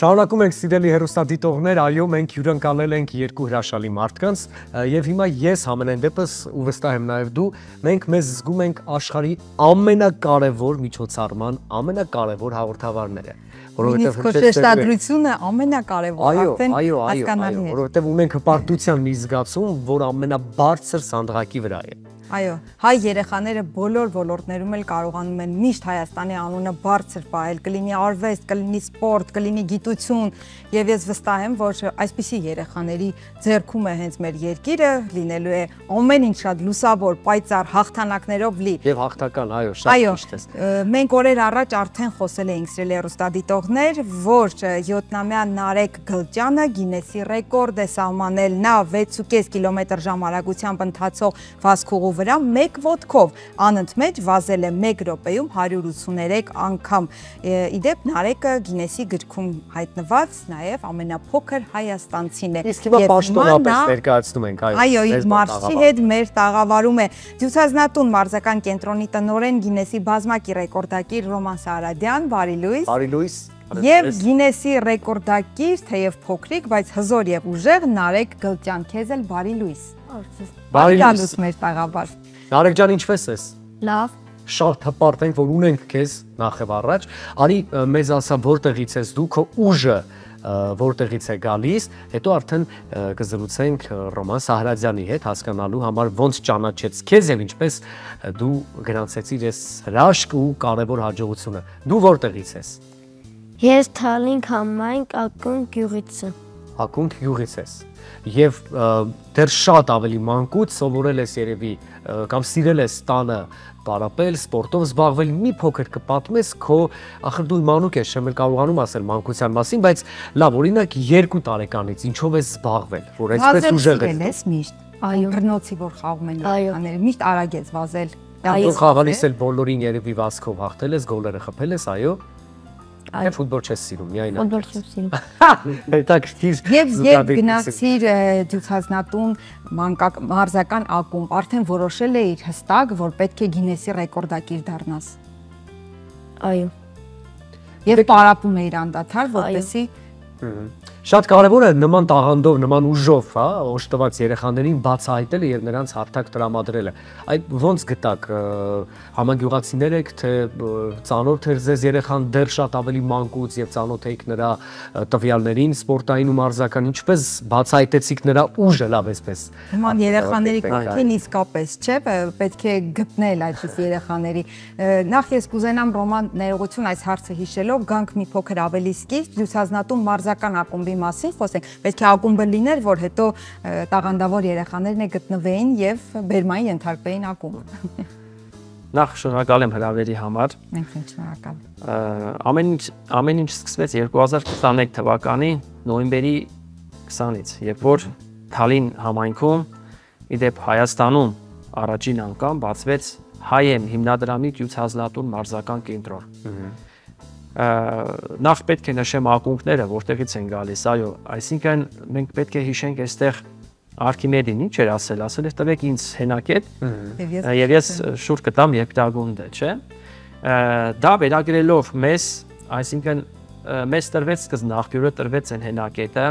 Շարունակում ենք սիրելի հեռուստադիտողներ, այո, մենք հյուրընկալել ենք երկու հրաշալի մարդկանց եւ հիմա ես համենայն դեպս ու վստահ եմ նաեւ դու, մենք մեզ զգում ենք աշխարհի ամենակարևոր միջոցառման ամենակարևոր հաղորդավարները, որովհետեւ հրաշալիությունը ամենակարևորը, այո, որովհետեւ ունենք հպարտության մի զգացում, որ ամենաբարձր սանդղակի վրա է։ Այո, հայ երեխաները բոլոր ոլորտներում էլ կարողանում են միշտ Հայաստանի անունը բարձր պահել, կլինի արվեստ, կլինի սպորտ, կլինի գիտություն, եւ ես վստահ եմ, որ այսպիսի երեխաների ձեռքում է հենց մեր երկիրը, լինելու է ամեն ինչ շատ լուսավոր, պայծառ հաղթանակներով լի։ Եվ հաղթական, այո, շատ ճիշտ է։ Մենք օրեր առաջ արդեն խոսել էինք սիրելի հեռուստադիտողներ, որ 7-ամյա Նարեկ Գլճյանը Գինեսի ռեկորդ է սահմանել, նա 6.5 կմ/ժ արագությամբ ընթացող վազքուղու վրա մեկ ոտքով անընդմեջ վազել է 1 րոպեում 183 անգամ։ Իդեպ Նարեկը Գինեսի գրքում հայտնված նաև ամենափոքր հայաստանցին է։ Իսկ հիմա պաշտոնապես ներկայացնում ենք, այո, իր մարզչի հետ մեր տաղավարում է Դյուցազնատուն մարզական կենտրոնի տնօրեն Գինեսի բազմակի ռեկորդակիր Ռոման Սարադյան, բարի լույս։ Բարի լույս։ Եվ Գինեսի ռեկորդակիր, թեև փոքրիկ, բայց հզոր եւ ուժեղ Նարեկ Գլճյան, քեզ էլ բարի լույս։ Բարի լույս մեր տաղավար։ Նարեկ ջան, ինչպես ես։ Լավ։ Շատ հպարտ ենք, որ ունենք քեզ նախև առաջ։ Արի մեզ ասա, որտեղից ես դու, քո ուժը որտեղից է գալիս, հետո արդեն կզրուցենք Ռոման Սահրադյանի հետ հասկանալու համար ոնց ճանաչեց քեզ եւ ինչպես դու գրանցեցիր այս հրաշք ու կարևոր հաջողությունը։ Դու որտեղից ես։ Ես Թալին համայնք Ակունք գյուղից եմ։ Ակունք գյուղից ես։ Եվ դեռ շատ ավելի մանկուց սովորել ես երևի կամ սիրել ես տանը պարապել, սպորտով զբաղվել, մի փոքր կպատմես քո, ախր դու մանուկ ես, չեմ կարողանում ասել մանկության մասին, բայց լավ, օրինակ 2 տարեկանից ինչով ես զբաղվել, որ այսպես ուժեղ ես միշտ։ Այո, բռնոցի որ խաղում են երեխաները, միշտ արագ ես վազել։ Այո, խաղալիս էլ բոլորին երևի վազքով հաղթել ես, գոլերը խփել ես, այո։ Այո, ֆուտբոլ չես սիրում, միայն։ Ֆուտբոլ չեմ սիրում։ Հետաքրքիր։ Եվ գնացիր Դյուցազնատուն մարզական ակումբ, արդեն որոշել էիր հստակ, որ պետք է Գինեսի ռեկորդակիր դառնաս։ Այո։ Եվ պարապում էիր անդադար, որպեսզի Շատ կարևոր է նման տաղանդով, նման ուժով, հա, օժտված երեխաներին բացահայտելը եւ նրանց հարթակ տրամադրելը։ Այդ ոնց գտակ համագյուղացիներ եք, թե ծանոթ էր ձեզ երեխան դեռ շատ ավելի մանկուց եւ ծանոթ եք նրա տվյալներին, սպորտային ու մարզական, ինչպես բացահայտեցիք նրա ուժը, լավ էսպես։ Նման երեխաների կողքին իսկապես, չէ՞, պետք է գտնել այդպես երեխաների։ Նախ ես կուզենամ Ռոման ներողություն այս հարցը հիշելով, գանք մի փոքր ավելի սկիզբ Դյուցազնատուն մարզական ակումբի մասին խոսենք, պետք է ակումբը լիներ, որ հետո տաղանդավոր երեխաներն գտնվեին եւ բերմային ենթարկվեին ակումբ։ Նախ շնորհակալ եմ հրավերի համար։ Մենք ենք շնորհակալ։ Ամեն ինչ սկսվեց 2023 թվականի նոյեմբերի 20-ից, երբ որ Թալին համայնքում, իդեպ Հայաստանում առաջին անգամ բացվեց Հայեմ հիմնադրամի Դյուցազնատուն մարզական կենտրոն։ Նախ պետք է նշեմ ակունքները, որտեղից են գալիս, այո, այսինքն մենք պետք է հիշենք այստեղ Արքիմեդին ինչ էր ասել, ասել էր տվեք ինձ հենակետ եւ ես շուտ կտամ երկդագունդը, չէ։ Դա վերագրելով մեզ, այսինքն մեզ տրվեց սկզբնաղբյուրը տրվեց այն հենակետը,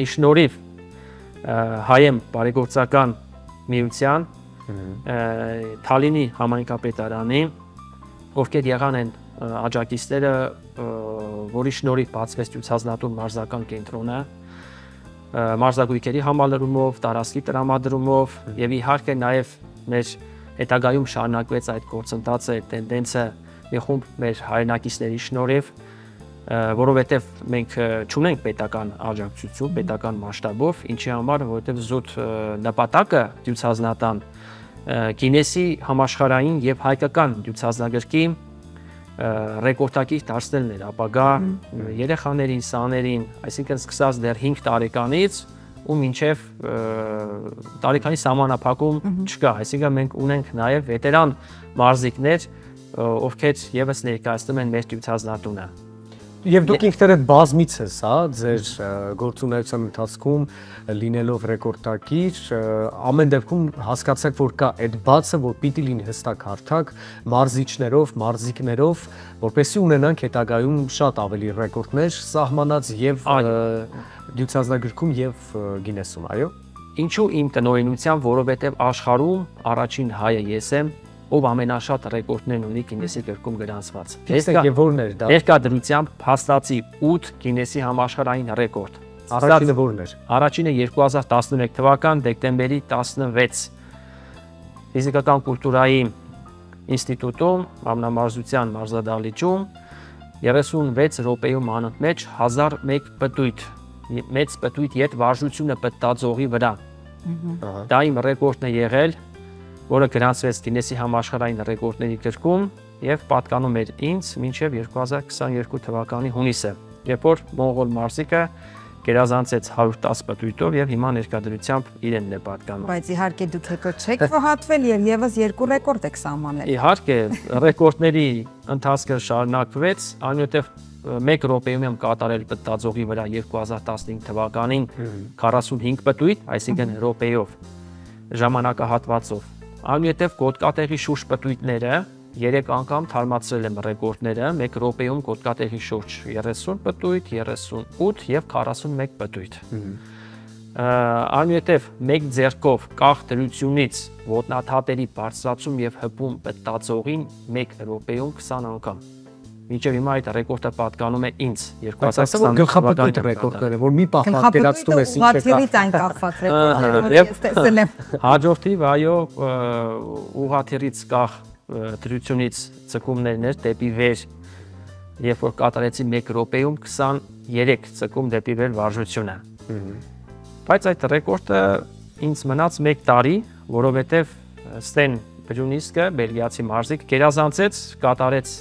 ի շնորհիվ Հայեմ բարեգործական միության, Թալինի համայնքապետարանի, ովքեր եղան են աջակիցները, որի շնորհիվ բացվեց Դյուցազնատուն մարզական կենտրոնը, մարզագույքերի համալրումով, տարածքի տրամադրումով եւ իհարկե նաեւ մեր հետագայում շարունակվեց այդ գործընթացը, տենդենսը մի խումբ մեր հայրենակիցների շնորհիվ, որովհետեւ մենք չունենք պետական աջակցություն, պետական մասշտաբով, ինչի համար, որովհետեւ զուտ նպատակը Դյուցազնատան Գինեսի համաշխարհային եւ հայկական դյուցազնագրքի ռեկորդակիր դարձնելն էր ապագա երեխաներին, սաներին, այսինքն սկսած դեռ 5 տարեկանից ու մինչև տարեկանի սահմանափակում չկա, այսինքն մենք ունենք նաև վետերան մարզիկներ, ովքեր եւս ներկայացնում են մեր Դյուցազնատունը։ Եվ դուք ինքներդ բազմիցս, հա, ձեր գործունեության ընթացքում լինելով ռեկորդակիր, ամեն դեպքում հասկացաք, որ կա այդ բացը, որ պիտի լինի հստակ հարթակ մարզիչներով, մարզիկներով, որպեսզի ունենանք հետագայում շատ ավելի ռեկորդներ սահմանած եւ դյուցազնագրքում եւ Գինեսում, այո։ Ինչու իմ տնօրինության, որովհետեւ աշխարհում առաջին հայը ես եմ, ով ամենաշատ ռեկորդներն ունի Գինեսի գրքում գրանցված։ Եվ որն էր դա։ Ներկայությամբ փաստացի 8 Գինեսի համաշխարհային ռեկորդ։ Առաջինը որն էր։ Առաջինը 2013 թվական դեկտեմբերի 16 ֆիզիկական կուլտուրայի ինստիտուտում մարմնամարզության մարզադահլիճում 36 րոպեում անընդմեջ 1001 պտույտ մեծ պտույտ յետ վարժությունը պտտածողի վրա։ Դա իմ ռեկորդն է եղել, որը գրանցվեց Գինեսի համաշխարհային ռեկորդների գրքում եւ պատկանում էր ինձ մինչեւ 2022 թվականի հունիսը, երբ որ մոնղոլ մարզիկը գերազանցեց 110 պտույտով եւ հիմա ներկայությամբ իրենն է պատկանում։ Բայց իհարկե դուք հետո չեք վհատվել եւ եւս 2 ռեկորդ եք սահմանել։ Իհարկե, ռեկորդների ընթացքը շարունակվեց, այնուհետեւ 1 րոպեում եմ կատարել պտտածողի վրա 2015 թվականին 45 պտույտ, այսինքն րոպեով ժամանակահատվածով։ Այնուհետև կոդկատեղի շուրջ պտույտները 3 անգամ թարմացրել եմ ռեկորդները, 1 րոպեում կոդկատեղի շուրջ 30 պտույտ, 38 եւ 41 պտույտ։ Այնուհետև 1 ձեռքով կախ դրությունից ոտնաթափերի բարձրացում եւ հպում պտտածողին 1 րոպեում 20 անգամ։ Մինչև հիմա այդ ռեկորդը պատկանում է ինձ 2020 գլխապտույտ ռեկորդները, որ մի պահ պատկերացնում ես ինչ է կա։ Ուղղաթիռից այն կախված ռեկորդները, ես տեսել եմ։ Հաջորդիվ, այո, ուղղաթիռից կախ դրությունից ցկումներն էր դեպի վեր, երբ որ կատարեցի 1 րոպեում 23 ցկում դեպի վեր վարժությունը։ Բայց այդ ռեկորդը ինձ մնաց 1 տարի, որովհետև Ստեն Բրյունիսկը, բելգիացի մարզիկ, գերազանցեց, կատարեց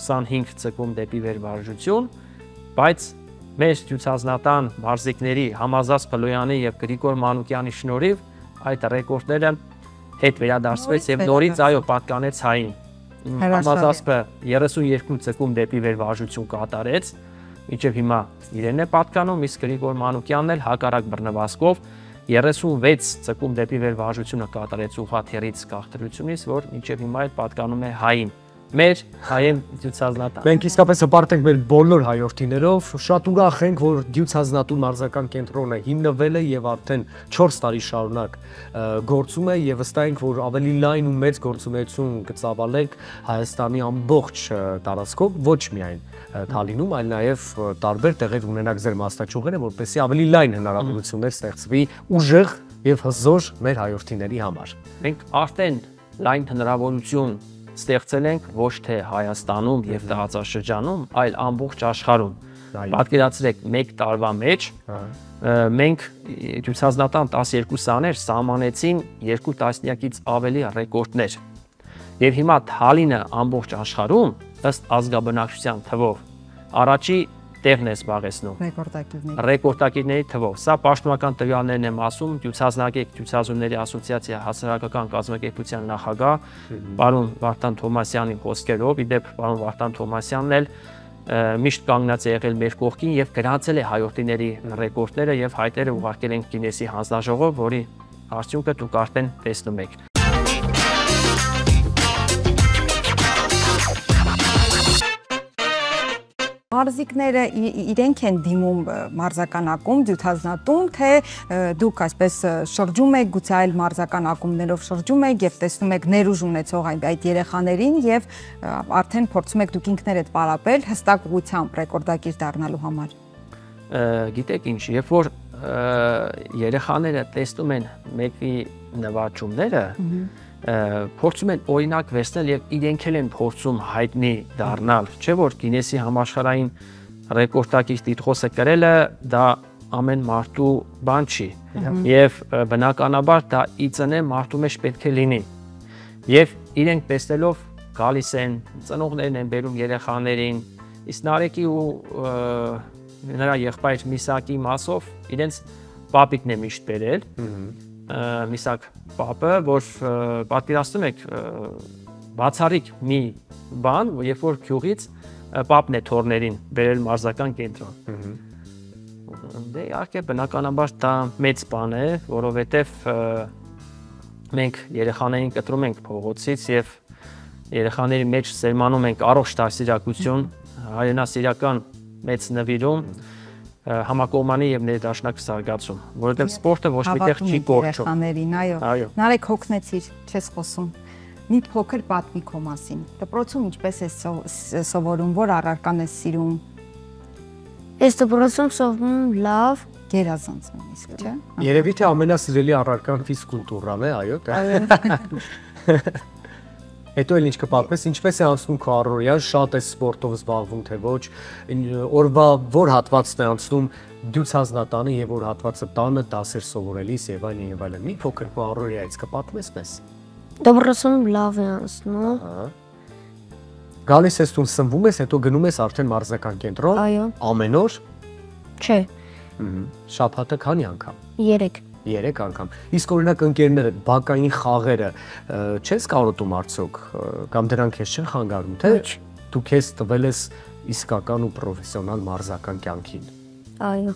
25 ցկում դեպի վեր վարժություն, բայց մեր դյուցազնատան մարզիկների Համազաս Փլոյանի եւ Գրիգոր Մանուկյանի շնորհիվ այդ ռեկորդները հետ վերադարձվեց եւ նորից այո պատկանեց հային։ Համազասը 32 ցկում դեպի վեր վարժություն կատարեց, մինչեւ հիմա իրեն է պատկանում, իսկ Գրիգոր Մանուկյանն էլ հակառակ բռնվածքով 36 ցկում դեպի վեր վարժությունը կատարեց ուղղաթիռից կախտրությունից, որ մինչեւ հիմա էլ պատկանում է հային։ Մեր հայեն դյուցազնատան։ Մենք իսկապես հպարտ ենք մեր բոլոր հայրենիներով, շատ ուրախ ենք, որ դյուցազնատուն մարզական կենտրոնը հիմնվել է եւ արդեն 4 տարի շարունակ գործում է եւ վստահ ենք, որ ավելի լայն ու մեծ գործունեություն կծավալեք Հայաստանի ամբողջ տարածքով, ոչ միայն Թալինում, այլ նաեւ տարբեր տեղեր ունենաք ձեր մասնաճյուղերը, որպեսզի ավելի լայն հնարավորություններ ստեղծվի ուժեղ եւ հզոր մեր հայրենիների համար։ Մենք արդեն լայն հնարավորություն ստեղծել ենք ոչ թե Հայաստանում եւ տարածաշրջանում, այլ ամբողջ աշխարհում։ Պատկերացրեք, 1 տարվա մեջ մենք դյուցազնատան 12 սաներ սահմանեցին 2 տասնյակից ավելի ռեկորդներ։ Եվ հիմա Թալինը ամբողջ աշխարհում ըստ ազգաբնակչության թվով առաջի տեղն է զբաղեցնում ռեկորդակիրների թվով։ Սա պաշտոնական տվյալներն եմ ասում, դյուցազնագետ դյուցազունների ասոցիացիա հասարակական կազմակերպության նախագահ պարոն Վարդան Թոմասյանի խոսքերով, իդեպ պարոն Վարդան Թոմասյանն էլ միշտ կանգնած է եղել մեր կողքին եւ գրանցել է հայրենիների ռեկորդները եւ հայտերը ուղարկել են Գինեսի հանձնաժողով, որի արդյունքը դուք արդեն տեսնում եք։ Մարզիկները իրենք են դիմում մարզական ակումբ, դյուցազնատում, թե դուք այսպես շրջում եք, գուցե այլ մարզական ակումբներով շրջում եք եւ տեսնում եք ներուժ ունեցող այդ երեխաներին եւ արդեն փորձում եք դուք ինքներդ պարապել հստակ ուղղությամբ ռեկորդակիր դառնալու համար։ Գիտեք ինչ, երբ որ երեխաները տեսնում են մեկի նվաճումները, փորձում են օրինակ վերցնել եւ իրենք են փորձում հայտնի դառնալ, չէ՞ որ Գինեսի համաշխարհային ռեկորդակիր տիտղոսը կրելը դա ամեն մարդու բան չի եւ բնականաբար դա իծնե մարդու մեջ պետք է լինի եւ իրենք տեսնելով գալիս են ծնողներն են բերում երեխաներին իսկ Նարեկի ու նրա եղբայր Միսակի մասով իրենց պապիկն է միշտ բերել Միսակ պապը, որ պատկերացնում եք բացառիկ մի բան, երբ որ գյուղից պապն է թորներին բերել մարզական կենտրոն։ Դե իհարկե բնականաբար դա մեծ բան է, որովհետև մենք երեխաներին կտրում ենք փողոցից եւ երեխաների մեջ սերմանում ենք առողջ դասիրակություն, հայրենասիրական մեծ նվիրում, համակողմանի եւ ներդաշնակ զարգացում, որովհետեւ սպորտը ոչ մի տեղ չի կորչում։ Երեխաներին, այո։ Նարեկ հոգնեցիր, չես խոսում։ Մի փոքր պատմի քո մասին։ Դպրոցում ինչպես ես սովորում, որ առարկան ես սիրում։ Ես դպրոցում սովորում լավ, Գերազանց նույնիսկ, չէ՞։ Երևի թե ամենասիրելի առարկան ֆիզկուլտուրան է, այո, Հետո էլ ինչ կպատմես, ինչպես է անցնում քո առօրյան, շատ է սպորտով զբաղվում, թե ոչ, օրվա որ հատվածն է անցնում դյուցազնատանը եւ որ հատվածը տանը դասեր սովորելիս եւ այլն եւ այլն։ Մի փոքր քո առօրյայից կպատմես մեզ։ դպրոցում լավ է անցնում։ Գալիս ես տուն, սնվում ես, հետո գնում ես արդեն մարզական կենտրոն։ Այո։ Ամեն օր։ Չէ, Շաբաթը քանի անգամ։ 3։ 3 անգամ։ Իսկ օրինակ ընկերները, բակային խաղերը չես կարոտում արդյոք կամ դրանք քեզ չեն խանգարում, թե դու քեզ տվել ես իսկական ու պրոֆեսիոնալ մարզական կյանքին։ Այո։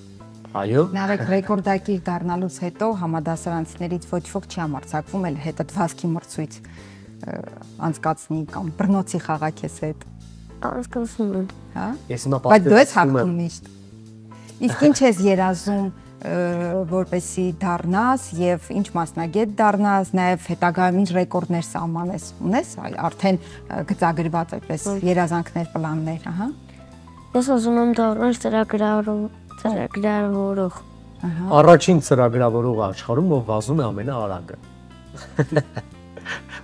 Այո։ Նարեկ ռեկորդակիր դառնալուց հետո համադասարանցիներից ոչ ոք չի համարձակվում էլ հետադվածքի մրցույթ անցկացնի կամ բռնոցի խաղա քեզ հետ։ Անցկացնում եմ։ Հա։ Ես հիմա Բայց դու ես հաղթում միշտ։ Իսկ ինչ ես երազում որպեսի դառնաս եւ ինչ մասնագետ դառնաս, նաեւ հետագայում ինչ ռեկորդներ սահմանես, ունես արդեն գծագրված այդպես երազանքներ, պլաններ, ահա։ Ես ուզում եմ դառնալ ծրագրավորող։ Առաջին ծրագրավորողը աշխարհում, ով վազում է ամենաարագը։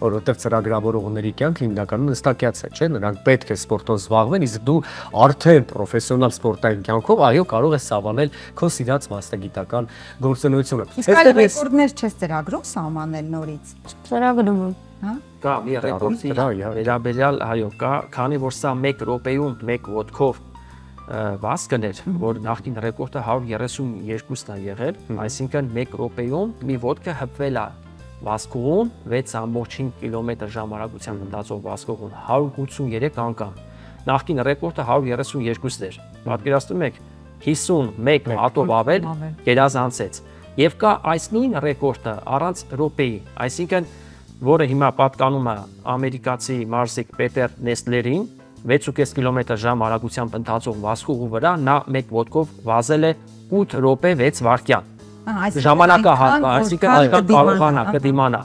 Որովհետև ծրագրավորողների կյանքը հիմնականում նստակյաց է, չէ՞, նրանք պետք է սպորտով զբաղվեն, իսկ դու արդեն պրոֆեսիոնալ սպորտային կյանքով այո կարող ես սավանել քո սիրած մասնագիտական գործունեությունը։ Իսկ այլ ռեկորդներ չես ծրագրում սահմանել նորից։ Ծրագրում եմ։ Հա։ Կա մի ռեկորդի վերաբերյալ, այո, կա, քանի որ սա 1 րոպեում 1 ոտքով վազքն էր, որ նախկին ռեկորդը 132-ն է եղել, այսինքն 1 րոպեում մի ոտքը հպվել է վազքողուն 6.5 կմ/ժ արագությամբ մտածող վազքողուն 183 անգամ։ Նախկին ռեկորդը 132-ն էր։ Պատկերացնում եք 51 հատով ավել գերազանցեց։ Եւ կա այս նույն ռեկորդը առանց րոպեի, այսինքն որը հիմա պատկանում է ամերիկացի մարզիկ Պետեր Նեստլերին 6.5 կմ/ժ արագությամբ ընթացող վազքողու վրա նա 1 ոտքով վազել է 8 րոպե 6 վայրկյան։ Ժամանակահատված, այսինքն կարողանա կդիմանա։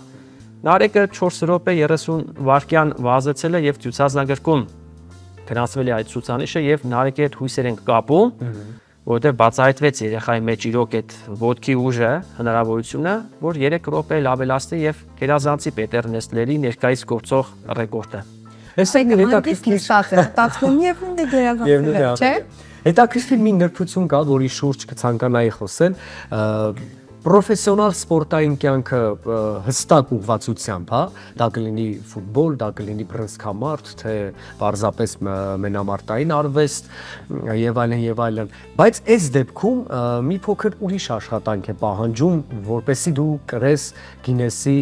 Նարեկը 4 րոպե 30 վայրկյան վազեցել է եւ ցուցանագրքում գրանցվել է այդ ցուցանիշը եւ Նարեկի հետ հույսեր ենք կապում, որովհետեւ բացահայտվեց երեխայի մեջ իրոք այդ ոտքի ուժը, հնարավորությունը, որ 3 րոպե ավելացնի եւ գերազանցի Պետեր Նեստլերի ներկայիս գործող ռեկորդը։ Այսինքն հետաքրքիր ստացվում եւ ունի գերազանցել, չէ՞։ Հետաքրքիր մի նրբություն կա, որի շուրջ կցանկանայի խոսել, պրոֆեսիոնալ սպորտային կյանքը հստակ ուղղվածությամբ, հա, դա կլինի ֆուտբոլ, դա կլինի բռնցքամարտ, թե պարզապես մենամարտային արվեստ եւ այլն, բայց այս դեպքում մի փոքր ուրիշ աշխատանք է պահանջում, որպեսզի դու կրես Գինեսի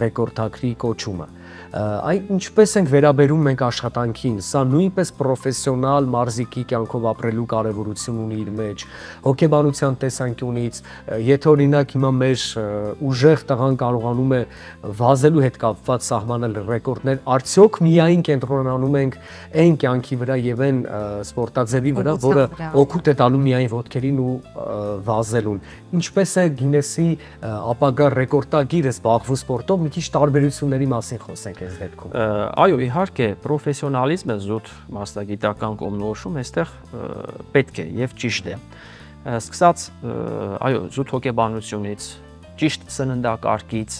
ռեկորդակրի կոչումը։ Այն ինչպես ենք վերաբերում մենք աշխատանքին, սա նույնպես պրոֆեսիոնալ մարզիկի կյանքով ապրելու կարևորություն ունի իր մեջ, հոգեբանության տեսանկյունից, եթե օրինակ հիմա մեր ուժեղ տղան կարողանում է վազելու հետ կապված սահմանել ռեկորդներ, արդյոք միայն կենտրոնանում ենք այն կյանքի վրա եւ այն սպորտաձևի վրա, որը օգուտ է տալու միայն ոտքերին ու վազելուն։ Ինչպես է Գինեսի ապագա ռեկորդագիրը զբաղվում սպորտով, մի քիչ տարբերությունների մասին խոսենք այս դեպքում։ Այո, իհարկե, պրոֆեսիոնալիզմը զուտ մասնագիտական կողմնորոշում այստեղ պետք է եւ ճիշտ է։ Սկսած, այո, զուտ հոգեբանությունից, ճիշտ սննդակարգից,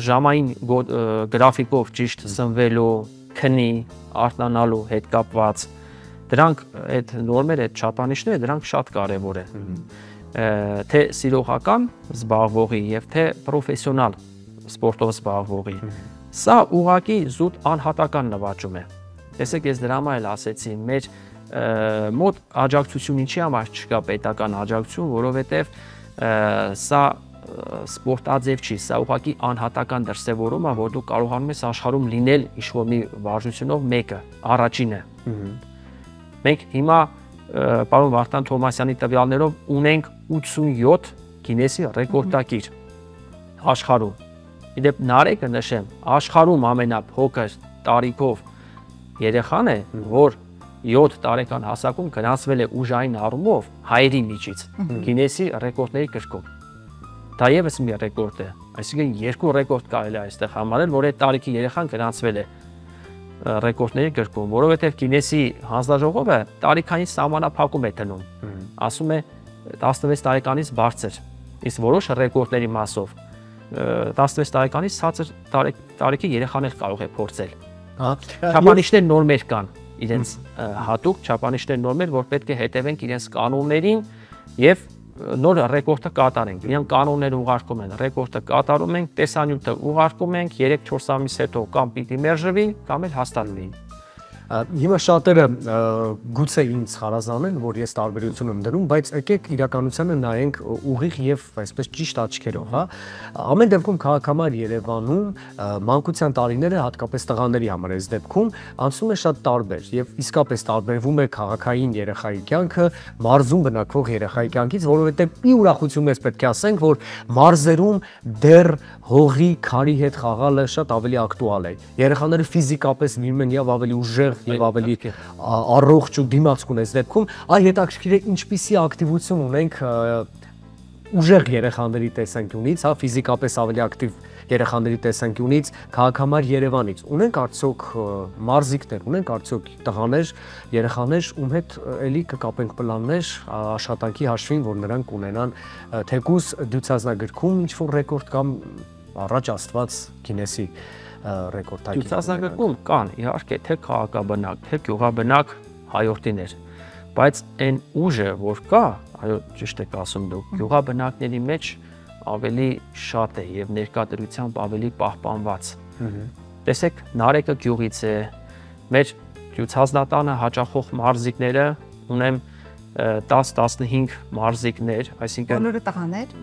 ժամային գրաֆիկով ճիշտ սնվելու, քնի, արտանալու հետ կապված, դրանք այդ նորմերը, այդ չափանիշները, դրանք շատ կարևոր են։ Թե սիրողական զբաղվողի եւ թե պրոֆեսիոնալ սպորտով զբաղվողի։ Սա ուղղակի զուտ անհատական նվաճում է։ Տեսեք, ես դրա համար էլ ասեցի, մեր մոտ աջակցություն ինչի համար չկա պետական աջակցություն, որովհետև սա սպորտաձև չի, սա ուղղակի անհատական դրսևորում է, որ դու կարողանում ես աշխարհում լինել ինչ-որ մի վարժությունով մեկը, առաջինը։ Մենք հիմա պարոն Վարդան Թոմասյանի տվյալներով ունենք 87 Գինեսի ռեկորդակիր աշխարհում։ Իդեպ Նարեկը նշեմ, աշխարհում ամենափոքր տարիքով երեխան է, որ 7 տարեկան հասակում գնացվել է ուժային առումով հայերի միջից Գինեսի ռեկորդների գրքում։ Դա եւս մի ռեկորդ է, այսինքն 2 ռեկորդ կարելի է այստեղ համարել, որ այդ տարիքի երեխան գնացվել է ռեկորդների գրքում, որովհետեւ Գինեսի հանձնաժողովը տարիքային սահմանափակում է դնում։ Ասում է 16 տարեկանից բարձր, իսկ որոշ ռեկորդների մասով 16 տարեկանից ցածր տարիքի երեխաներ կարող է փորձել։ Չափանիշներ նորմեր կան, իրենց հատուկ չափանիշներ նորմեր, որ պետք է հետևենք իրենց կանոններին եւ նոր ռեկորդը կատարենք։ Իրենք կանոնները ուղարկում են, ռեկորդը կատարում ենք, տեսանյութը ուղարկում ենք, 3-4 ամիս հետո կամ պիտի մերժվի, կամ էլ հաստատվի։ Հիմա շատերը գուցե ինձ խարազանեն, որ ես տարբերություն եմ դնում, բայց եկեք իրականությանը նայենք ուղիղ եւ այսպես ճիշտ աչքերով, հա։ Ամեն դեպքում քաղաքամար Երևանում մանկության տարիները հատկապես տղաների համար այս դեպքում անցնում է շատ տարբեր եւ իսկապես տարբերվում է քաղաքային երեխայի կյանքը մարզում բնակվող երեխայի կյանքից, որովհետեւ մի ուրախություն մեզ պետք է ասենք, որ մարզերում դեռ հողի քարի հետ խաղալը շատ ավելի ակտուալ է։ Երեխաները ֆիզիկապես լինում են եւ ավելի ուժեղ եւ ավելի առողջ ու դիմացկուն այս դեպքում այ հետաքրքիր է ինչպիսի ակտիվություն ունենք ուժեղ երեխաների տեսանկյունից, հա, ֆիզիկապես ավելի ակտիվ երեխաների տեսանկյունից, քաղաքամար Երևանից։ Ունենք արդյոք մարզիկներ, ունենք արդյոք տղաներ, երեխաներ, ում հետ էլի կկապենք պլաններ աշխատանքի հաշվին, որ նրանք ունենան թեկուզ դյուցազնագրքում ինչ-որ ռեկորդ կամ առաջ աստված Գինեսի ռեկորդակիր։ Դյուցազնագրքում կան, իհարկե, թե քաղաքաբնակ, թե գյուղաբնակ հայորդիներ, բայց այն ուժը, որ կա, այո, ճիշտ եք ասում դուք, գյուղաբնակների մեջ ավելի շատ է եւ ներկայությամբ ավելի պահպանված։ Տեսեք, Նարեկը գյուղից է, մեր դյուցազնատանը հաճախող մարզիկները ունեմ 10-15 մարզիկներ, այսինքն բոլորը տղաներ։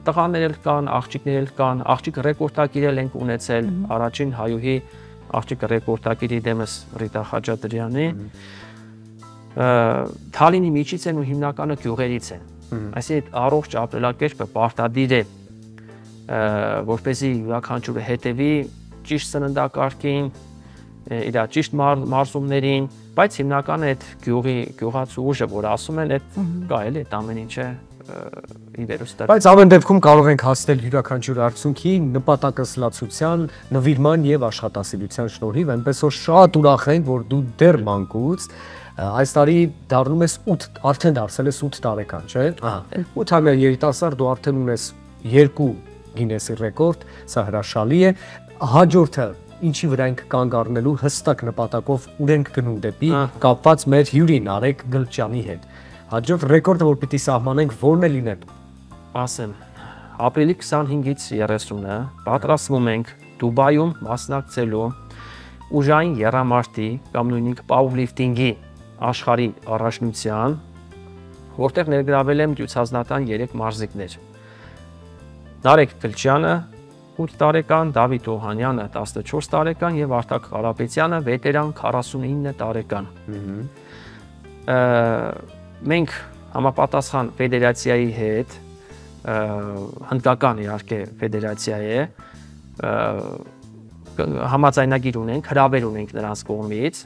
Տղաներ էլ կան, աղջիկներ էլ կան, աղջիկ ռեկորդակիր էլ ենք ունեցել, առաջին հայուհի աղջիկ ռեկորդակիրի դեմս Ռիտա Խաչատրյանի։ Թալինի միջից են ու հիմնականը գյուղերից են։ Այսինքն առողջ ապրելակերպը պարտադիր է, որպեսզի յուրաքանչյուրը հետևի ճիշտ սննդակարգին, իր ճիշտ մարզումներին, բայց հիմնականը այդ գյուղացու ուժը, որ ասում են, այդ կա էլի, այդ ամեն ինչը ի վերուս դարձ։ Բայց ամեն դեպքում կարող ենք հասնել յուրաքանչյուր արդյունքի նպատակասլացության, նվիրման եւ աշխատասիրության շնորհիվ, այնպես որ շատ ուրախ ենք, որ դու դեռ մանկուց այս տարի դառնում ես 8, արդեն դարձել ես 8 տարեկան, չէ՞։ 8-ամյա երիտասարդ, դու արդեն ունես 2 Գինեսի ռեկորդ, սա հրաշալի է։ Հաջորդը ինչի վրա ենք կանգ առնելու հստակ նպատակով ուր ենք գնում դեպի կապված մեր հյուրի Նարեկ Գլչյանի հետ։ Հաջորդ ռեկորդը, որ պիտի սահմանենք, ո՞րն է լինել։ Ասեմ, ապրիլի 25-ից 30-ը պատրաստվում ենք Դուբայում մասնակցելու ուժային եռամարտի կամ նույնիսկ powerlifting-ի աշխարհի առաջնության, որտեղ ներգրավել եմ դյուցազնատան 3 մարզիկներ։ Նարեկ Գլչյանը 8 տարեկան, Դավիթ Օհանյանը 14 տարեկան եւ Արտակ Ղարապետյանը վետերան 49 տարեկան։ Մենք համապատասխան ֆեդերացիայի հետ, հնդկական իհարկե ֆեդերացիա է, համաձայնագիր ունենք, հրավեր ունենք նրանց կողմից,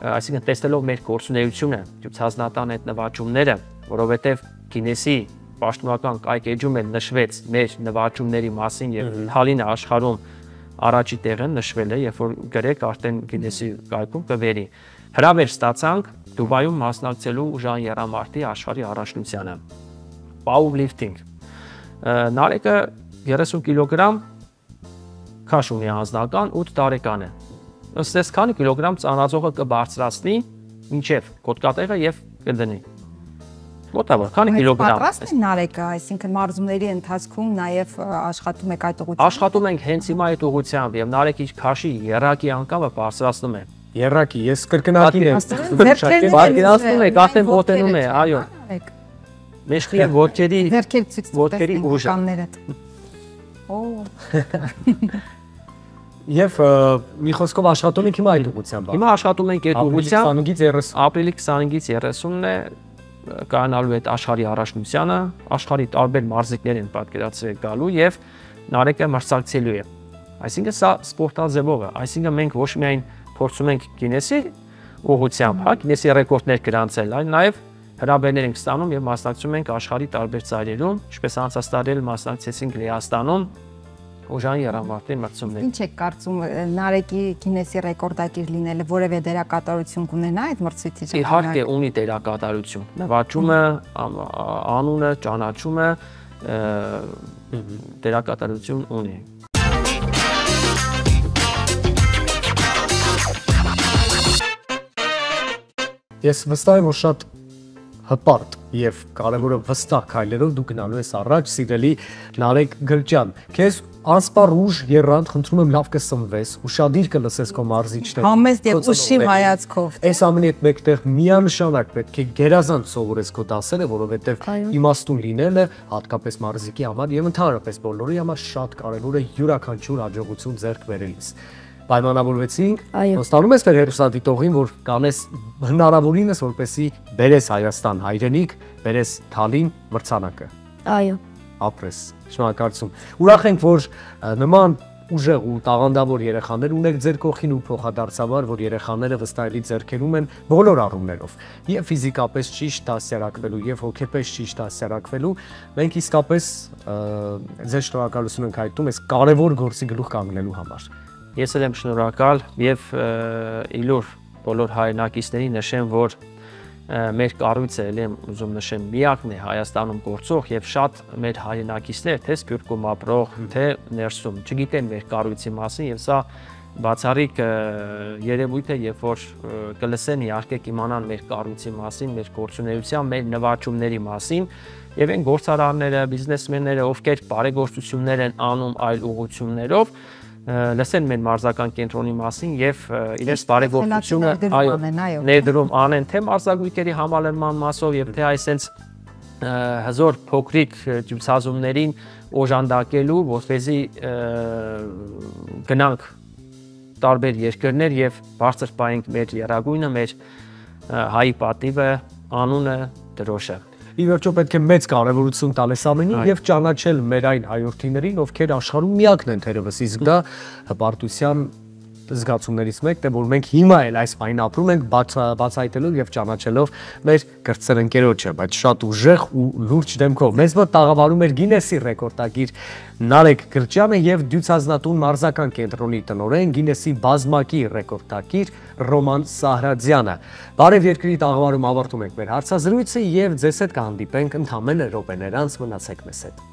այսինքն տեսնելով մեր գործունեությունը, դյուցազնատան այդ նվաճումները, որովհետեւ Գինեսի պաշտոնական կայքեջում էլ նշվեց մեր նվաճումների մասին եւ Թալինը աշխարհում առաջի տեղը նշվել է, երբ որ գրեք արդեն Գինեսի կայքում կվերի։ Հրավեր ստացանք Դուբայում մասնակցելու ուժային եռամարտի աշխարհի առաջնությանը։ Powerlifting։ Նարեկը 30 կիլոգրամ քաշ ունի անձնական, 8 տարեկան է։ Ըստ էս քանի կիլոգրամ ծանրացողը կբարձրացնի մինչև կոթկատեղը եւ կդնի։ Մոտավոր քանի կիլոգրամ։ Պատրաստ է Նարեկը, այսինքն մարզումների ընթացքում նաև աշխատում եք այդ ուղղությամբ։ Աշխատում ենք հենց հիմա այդ ուղղությամբ եւ Նարեկի քաշի երակի անկամը բարձրացնում է։ Երակի, ես կրկնակին եմ։ Պատկերացնում եք, արդեն մոտենում է, այո։ Մեջքի ոտքերի Ձեռքեր ցույց ոտքերի ուժը։ Օ։ Եվ մի խոսքով աշխատում ենք հիմա այդ ուղղությամբ։ Հիմա աշխատում ենք այդ ուղղությամբ։ 25-ից 30 Ապրիլի 25-ից 30-ն է կանալու այդ աշխարհի առաջնությանը, աշխարհի տարբեր մարզիկներ են պատկերացրել գալու եւ Նարեկը մրցակցելու է։ Այսինքն սա սպորտաձևով է, այսինքն մենք ոչ միայն փորձում ենք Գինեսի ուղղությամբ, հա, Գինեսի ռեկորդներ գրանցել, այլ նաեւ հրավերներ ենք ստանում եւ մասնակցում ենք աշխարհի տարբեր ծայրերում, ինչպես անցած տարի էլ մասնակցեցինք Լեհաստանում Օժանի Երամարտի մրցումներ։ Ինչ եք կարծում Նարեկի Գինեսի ռեկորդակիր լինելը որևէ դերակատարություն կունենա այդ մրցույթի ժամանակ։ Իհարկե ունի դերակատարություն։ Նվաճումը, անունը, ճանաչումը դերակատարություն ունի։ Ես վստահ եմ, որ շատ հպարտ եւ կարևորը վստահ քայլերով դու գնալու ես առաջ, սիրելի Նարեկ Գրճյան։ Քեզ անսպառ ուժ երրանդ խնդրում եմ լավ կսնվես, ուշադիր կլսես քո մարզիչները։ Համեստ եւ ուշիմ հայացքով։ Այս ամենի հետ մեկտեղ միանշանակ պետք է գերազանց սովորես քո դասերը, որովհետեւ իմաստուն լինելը հատկապես մարզիկի համար եւ ընդհանրապես բոլորի համար շատ կարևոր է յուրաքանչյուր հաջողություն ձեռք բերելիս։ Պայմանավորվեցինք, ստանում ես մեր հերոստատիտողին, որ կանես հնարավորինս, որպեսի բերես Հայաստան հայրենիք, բերես Թալին մրցանակը։ Այո։ Ապրես, շնորհակալություն։ Ուրախ ենք, որ նման ուժեղ ու տաղանդավոր երեխաներ ունեք ձեր կողքին ու փոխադարձաբար, որ երեխաները վստահելի ձեռքերում են բոլոր առումներով, եւ ֆիզիկապես ճիշտ դասյարակվելու, եւ հոգեպես ճիշտ դասյարակվելու։ Մենք իսկապես ձեր շնորհակալություն ենք հայտնում այս կարևոր գործի գլուխ կանգնելու համար։ Ես էլ եմ շնորհակալ եւ իլուր բոլոր հայրենակիցներին նշեմ, որ մեր կառույցը էլ եմ ուզում նշեմ միակն է Հայաստանում գործող եւ շատ մեր հայրենակիցներ թե Սփյուռքում ապրող, թե ներսում չգիտեն մեր կառույցի մասին եւ սա բացառիկ երևույթ է, երբ որ կլսեն իհարկե կիմանան մեր կառույցի մասին, մեր գործունեության, մեր նվաճումների մասին եւ այն գործարարները, բիզնեսմենները, ովքեր բարեգործություններ են անում այլ ուղղություններով լսեն մեր մարզական կենտրոնի մասին եւ իրենց բարեգործությունը ներդրում անեն թե մարզագույքերի համալրման մասով եւ թե այսենց հզոր փոքրիկ ջուցազումներին օժանդակելու, որպեսզի գնանք տարբեր երկրներ եւ բարձր պահենք մեր երագույնը, մեր հայի պատիվը, անունը, դրոշը։ Ի վերջո պետք է մեծ կարևորություն տալ այս ամենին եւ ճանաչել մեր այն հայրենիքներին, ովքեր աշխարհում միակն են թերևս, իսկ դա հպարտության զգացումներից մեկն է, որ մենք հիմա էլ այս պայն ապրում ենք բացահայտելով եւ ճանաչելով մեր կրտսեր ընկերոջը, բայց շատ ուժեղ ու լուրջ դեմքով։ Մեզ մոտ տաղավարում էր Գինեսի ռեկորդագիր Նարեկ Գրճյանը եւ Դյուցազնատուն մարզական կենտրոնի տնօրեն Գինեսի բազմակի ռեկորդագիր Ռոման Սահրաձյանը։ Բարև երկրի տաղավարում ավարտում ենք մեր հարցազրույցը եւ ձեզ հետ կհանդիպենք ընդամենը րոպեներ անց, մնացեք մեզ հետ։